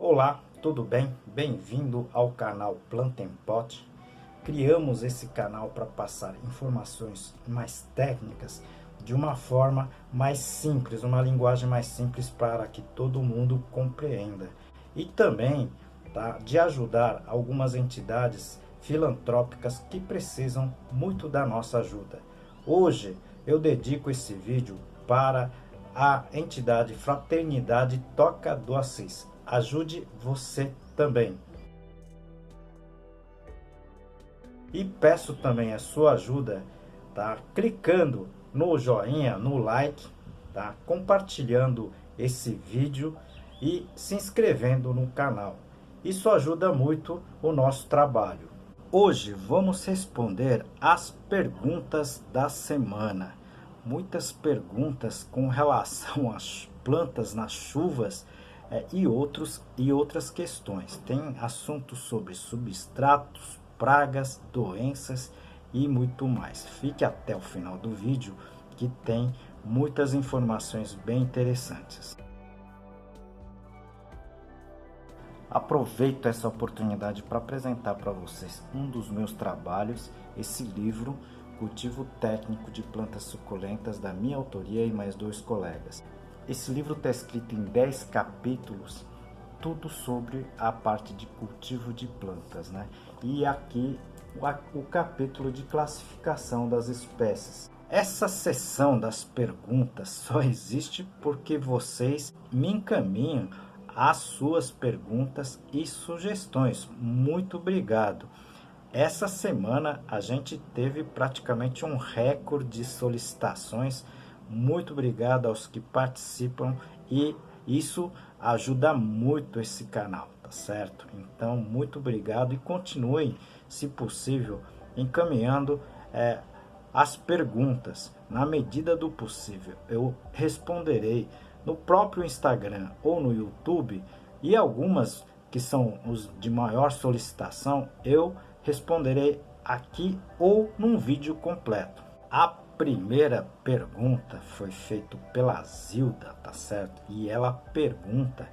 Olá, tudo bem? Bem-vindo ao canal Planta em Pot. Criamos esse canal para passar informações mais técnicas de uma forma mais simples, uma linguagem mais simples para que todo mundo compreenda. E também de ajudar algumas entidades filantrópicas que precisam muito da nossa ajuda. Hoje eu dedico esse vídeo para a entidade Fraternidade Toca do Assis. Ajude você também. E peço também a sua ajuda, clicando no joinha, no like, compartilhando esse vídeo e se inscrevendo no canal. Isso ajuda muito o nosso trabalho. Hoje vamos responder as perguntas da semana. Muitas perguntas com relação às plantas nas chuvas e outras questões. Tem assuntos sobre substratos, pragas, doenças e muito mais. Fique até o final do vídeo que tem muitas informações bem interessantes. Aproveito essa oportunidade para apresentar para vocês um dos meus trabalhos, esse livro Cultivo Técnico de Plantas Suculentas, da minha autoria e mais 2 colegas. Esse livro está escrito em 10 capítulos, tudo sobre a parte de cultivo de plantas, né? E aqui o capítulo de classificação das espécies. Essa seção das perguntas só existe porque vocês me encaminham as suas perguntas e sugestões. Muito obrigado. Essa semana a gente teve praticamente um recorde de solicitações. Muito obrigado aos que participam e isso ajuda muito esse canal, tá certo? Então, muito obrigado e continuem, se possível, encaminhando as perguntas. Na medida do possível, eu responderei no próprio Instagram ou no YouTube, e algumas que são os de maior solicitação, eu responderei aqui ou num vídeo completo. A primeira pergunta foi feita pela Zilda, tá certo? E ela pergunta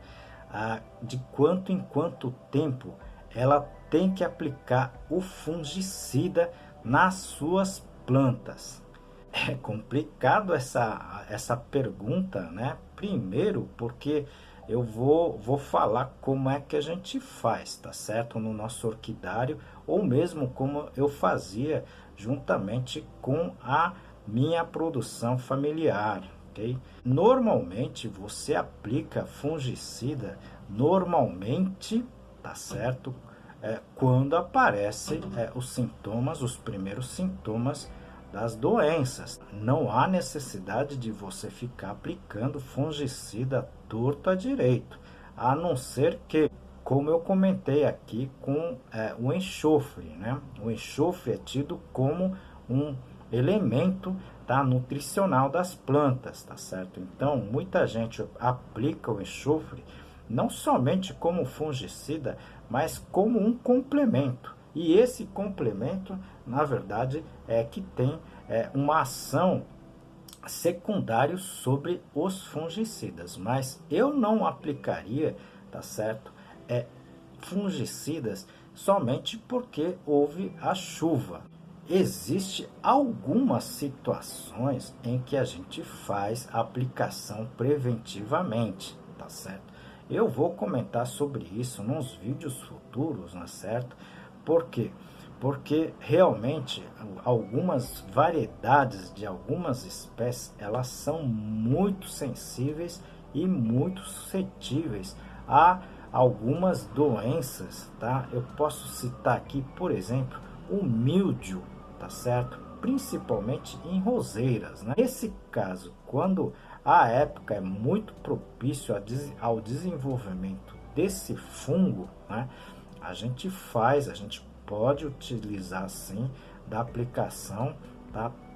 de quanto em quanto tempo ela tem que aplicar o fungicida nas suas plantas. É complicado essa pergunta, né? Primeiro porque eu vou falar como é que a gente faz, tá certo? No nosso orquidário, ou mesmo como eu fazia juntamente com a minha produção familiar, ok? Normalmente você aplica fungicida, normalmente, tá certo? Quando aparecem os sintomas, os primeiros sintomas das doenças. Não há necessidade de você ficar aplicando fungicida torto à direito, a não ser que, como eu comentei aqui, com o enxofre, né? O enxofre é tido como um elemento nutricional das plantas, tá certo? Então, muita gente aplica o enxofre não somente como fungicida, mas como um complemento. E esse complemento, na verdade, é que tem uma ação secundária sobre os fungicidas. Mas eu não aplicaria, tá certo, fungicidas somente porque houve a chuva. Existem algumas situações em que a gente faz a aplicação preventivamente, tá certo? Eu vou comentar sobre isso nos vídeos futuros, não é certo? Por quê? Porque realmente algumas variedades de algumas espécies, elas são muito sensíveis e muito suscetíveis a algumas doenças, tá? Eu posso citar aqui, por exemplo, o míldio, tá certo? Principalmente em roseiras, né? Nesse caso, quando a época é muito propício ao desenvolvimento desse fungo, né? A gente pode utilizar sim da aplicação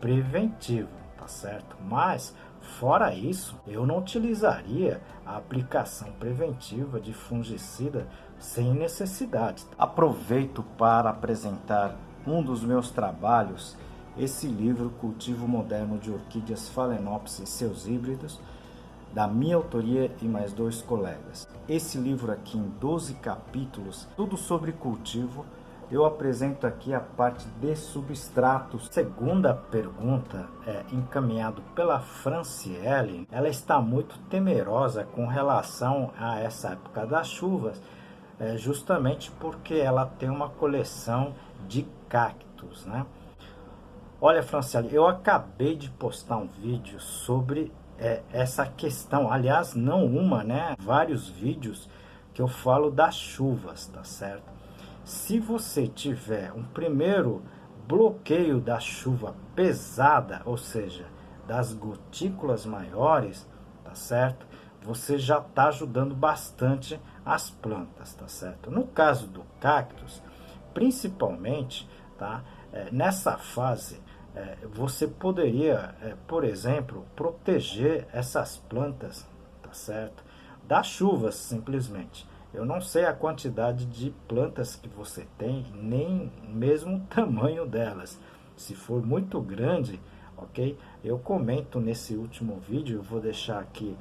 preventiva, tá certo? Mas fora isso, eu não utilizaria a aplicação preventiva de fungicida sem necessidade. Aproveito para apresentar um dos meus trabalhos, esse livro Cultivo Moderno de Orquídeas Phalaenopsis e seus híbridos. da minha autoria e mais 2 colegas. Esse livro aqui em 12 capítulos, tudo sobre cultivo. Eu apresento aqui a parte de substratos. Segunda pergunta é encaminhado pela Franciele. Ela está muito temerosa com relação a essa época das chuvas, justamente porque ela tem uma coleção de cactos, né? Olha, Franciele, eu acabei de postar um vídeo sobre essa questão. Aliás, não uma, né? Vários vídeos que eu falo das chuvas, tá certo? Se você tiver um primeiro bloqueio da chuva pesada, ou seja, das gotículas maiores, tá certo? Você já está ajudando bastante as plantas, tá certo? No caso do cactus, principalmente, tá? Nessa fase, você poderia, por exemplo, proteger essas plantas, tá certo? Das chuvas, simplesmente. Eu não sei a quantidade de plantas que você tem, nem mesmo o tamanho delas. Se for muito grande, ok? Eu comento nesse último vídeo, eu vou deixar aqui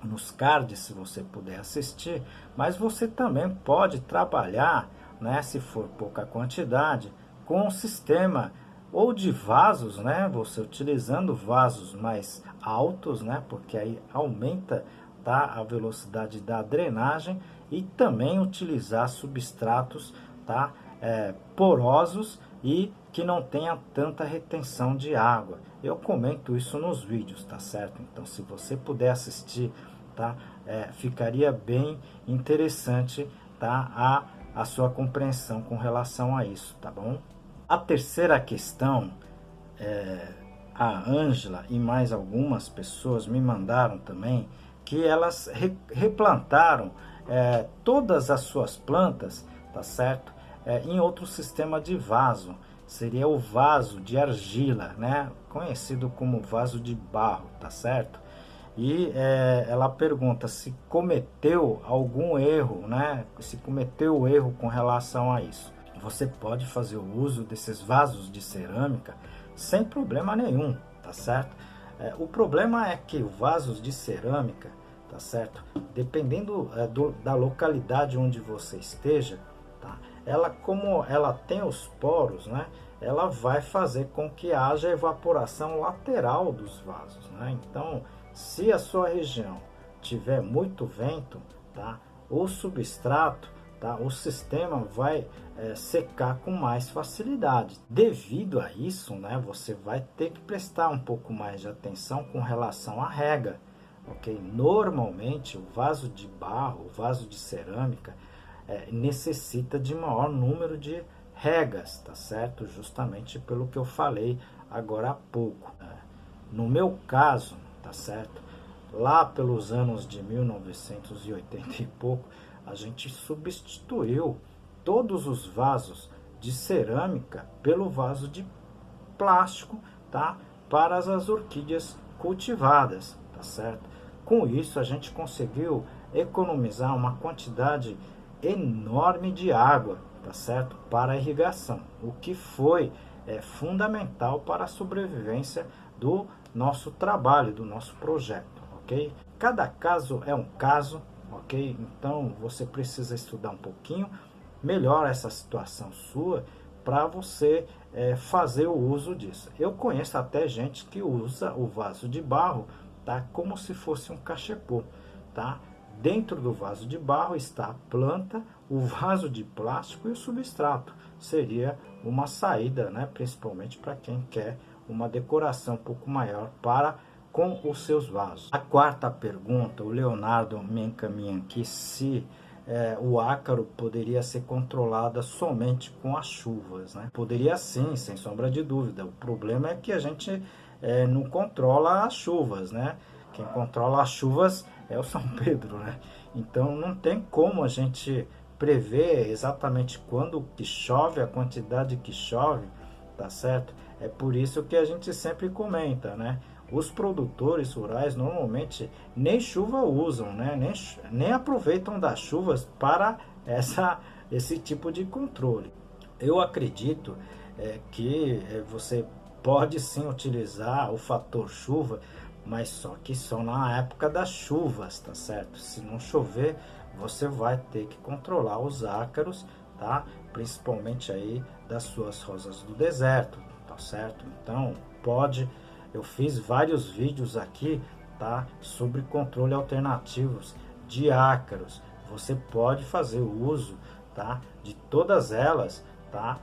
nos cards, se você puder assistir. Mas você também pode trabalhar, né, se for pouca quantidade, com um sistema ou de vasos, né? Você utilizando vasos mais altos, né? Porque aí aumenta a velocidade da drenagem, e também utilizar substratos, tá? Porosos e que não tenha tanta retenção de água. Eu comento isso nos vídeos, tá certo? Então, se você puder assistir, tá? Ficaria bem interessante, tá? A sua compreensão com relação a isso, tá bom? A terceira questão, a Ângela e mais algumas pessoas me mandaram também, que elas replantaram todas as suas plantas, tá certo? Em outro sistema de vaso, seria o vaso de argila, né? Conhecido como vaso de barro, tá certo? E ela pergunta se cometeu algum erro, né? Se cometeu erro com relação a isso. Você pode fazer o uso desses vasos de cerâmica sem problema nenhum, tá certo? O problema é que os vasos de cerâmica, tá certo? Dependendo da localidade onde você esteja, tá? Como ela tem os poros, né? Ela vai fazer com que haja evaporação lateral dos vasos, né? Então, se a sua região tiver muito vento, tá? O substrato, tá? O sistema vai secar com mais facilidade. Devido a isso, né? Você vai ter que prestar um pouco mais de atenção com relação à rega. Okay? Normalmente o vaso de barro, o vaso de cerâmica, necessita de maior número de regas, tá certo? Justamente pelo que eu falei agora há pouco. No meu caso, tá certo? Lá pelos anos de 1980 e pouco, a gente substituiu todos os vasos de cerâmica pelo vaso de plástico, tá? Para as orquídeas cultivadas, tá certo? Com isso, a gente conseguiu economizar uma quantidade enorme de água, tá certo? Para a irrigação, o que foi fundamental para a sobrevivência do nosso trabalho, do nosso projeto, ok? Cada caso é um caso, ok? Então, você precisa estudar um pouquinho melhor essa situação sua para você fazer o uso disso. Eu conheço até gente que usa o vaso de barro, tá? Como se fosse um cachepô, tá? Dentro do vaso de barro está a planta, o vaso de plástico e o substrato. Seria uma saída, né? Principalmente para quem quer uma decoração um pouco maior com os seus vasos. A quarta pergunta, o Leonardo me encaminha aqui se o ácaro poderia ser controlada somente com as chuvas, né? Poderia sim, sem sombra de dúvida. O problema é que a gente não controla as chuvas, né? Quem controla as chuvas é o São Pedro, né? Então não tem como a gente prever exatamente quando que chove, a quantidade que chove, tá certo? É por isso que a gente sempre comenta, né? Os produtores rurais normalmente nem chuva usam, né? Nem aproveitam das chuvas para esse tipo de controle. Eu acredito que você pode sim utilizar o fator chuva, mas só que só na época das chuvas, tá certo? Se não chover, você vai ter que controlar os ácaros, tá? Principalmente aí das suas rosas do deserto, tá certo? Então, eu fiz vários vídeos aqui, tá? Sobre controle alternativos de ácaros. Você pode fazer o uso, tá? De todas elas, tá?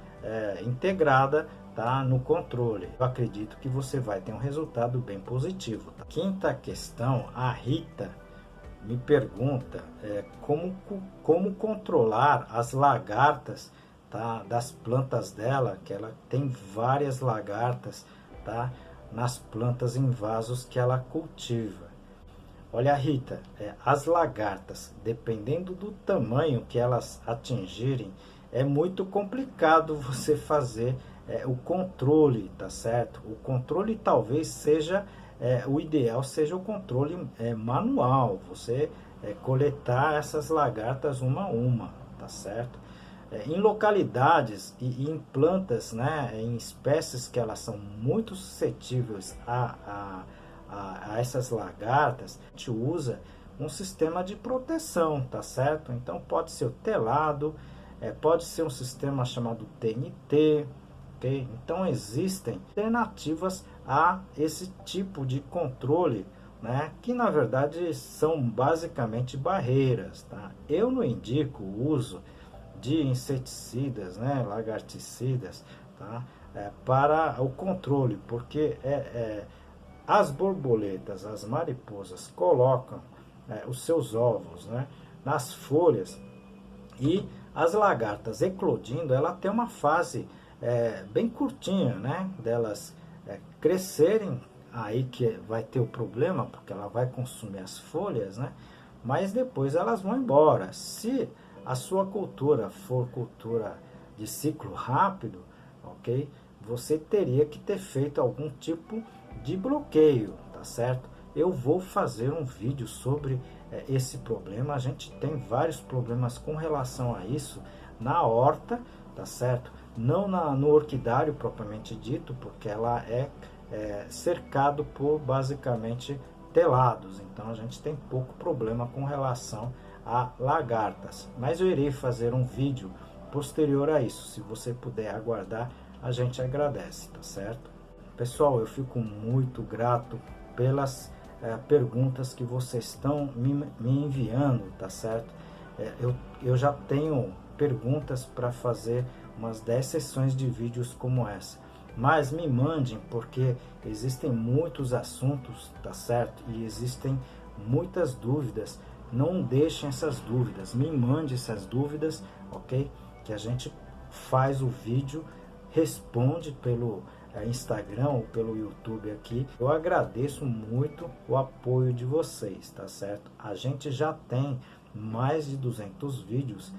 Integrada, tá? No controle. Eu acredito que você vai ter um resultado bem positivo. Tá? Quinta questão, a Rita me pergunta como controlar as lagartas, tá? Das plantas dela, que ela tem várias lagartas, tá? Nas plantas em vasos que ela cultiva. Olha, Rita, as lagartas, dependendo do tamanho que elas atingirem, é muito complicado você fazer o controle, tá certo? O controle talvez seja, o ideal seja o controle manual, você coletar essas lagartas uma a uma, tá certo? Em localidades e em plantas, né, em espécies que elas são muito suscetíveis a essas lagartas, a gente usa um sistema de proteção, tá certo? Então pode ser o telado, pode ser um sistema chamado TNT, ok? Então existem alternativas a esse tipo de controle, né? Que na verdade são basicamente barreiras, tá? Eu não indico o uso de inseticidas, né? Lagarticidas, tá? Para o controle, porque as borboletas, as mariposas colocam os seus ovos, né, nas folhas, e as lagartas eclodindo, ela tem uma fase bem curtinha, né, delas crescerem, aí que vai ter o problema, porque ela vai consumir as folhas, né, mas depois elas vão embora. Se a sua cultura for cultura de ciclo rápido, ok, você teria que ter feito algum tipo de bloqueio, tá certo? Eu vou fazer um vídeo sobre esse problema. A gente tem vários problemas com relação a isso na horta, tá certo? Não no orquidário propriamente dito, porque ela é cercado por basicamente telados, então a gente tem pouco problema com relação a lagartas. Mas eu irei fazer um vídeo posterior a isso. Se você puder aguardar, a gente agradece, tá certo? Pessoal, eu fico muito grato pelas perguntas que vocês estão me enviando, tá certo? Eu já tenho perguntas para fazer umas 10 sessões de vídeos como essa. Mas me mandem, porque existem muitos assuntos, tá certo? E existem muitas dúvidas. Não deixem essas dúvidas, me mande essas dúvidas, ok? Que a gente faz o vídeo, responde pelo Instagram ou pelo YouTube aqui. Eu agradeço muito o apoio de vocês, tá certo? A gente já tem mais de 200 vídeos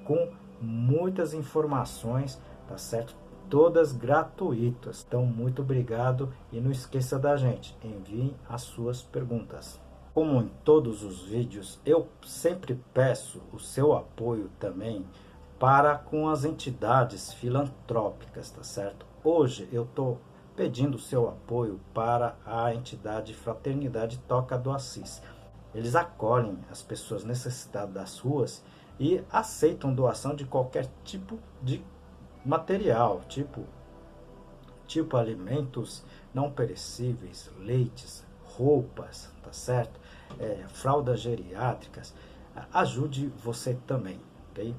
com muitas informações, tá certo? Todas gratuitas. Então, muito obrigado e não esqueça da gente. Enviem as suas perguntas. Como em todos os vídeos, eu sempre peço o seu apoio também para com as entidades filantrópicas, tá certo? Hoje eu estou pedindo o seu apoio para a entidade Fraternidade Toca do Assis. Eles acolhem as pessoas necessitadas das ruas e aceitam doação de qualquer tipo de material, tipo alimentos não perecíveis, leites, roupas, tá certo? Fraldas geriátricas. Ajude você também, ok?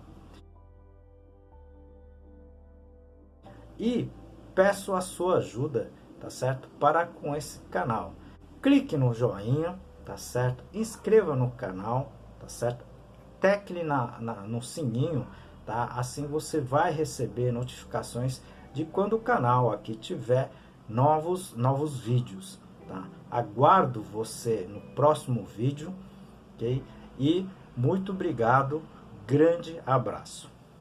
E peço a sua ajuda, tá certo? Para com esse canal. Clique no joinha, tá certo? Inscreva no canal, tá certo? Tecle no sininho, tá? Assim você vai receber notificações de quando o canal aqui tiver novos vídeos, tá? Aguardo você no próximo vídeo, ok? E muito obrigado, grande abraço.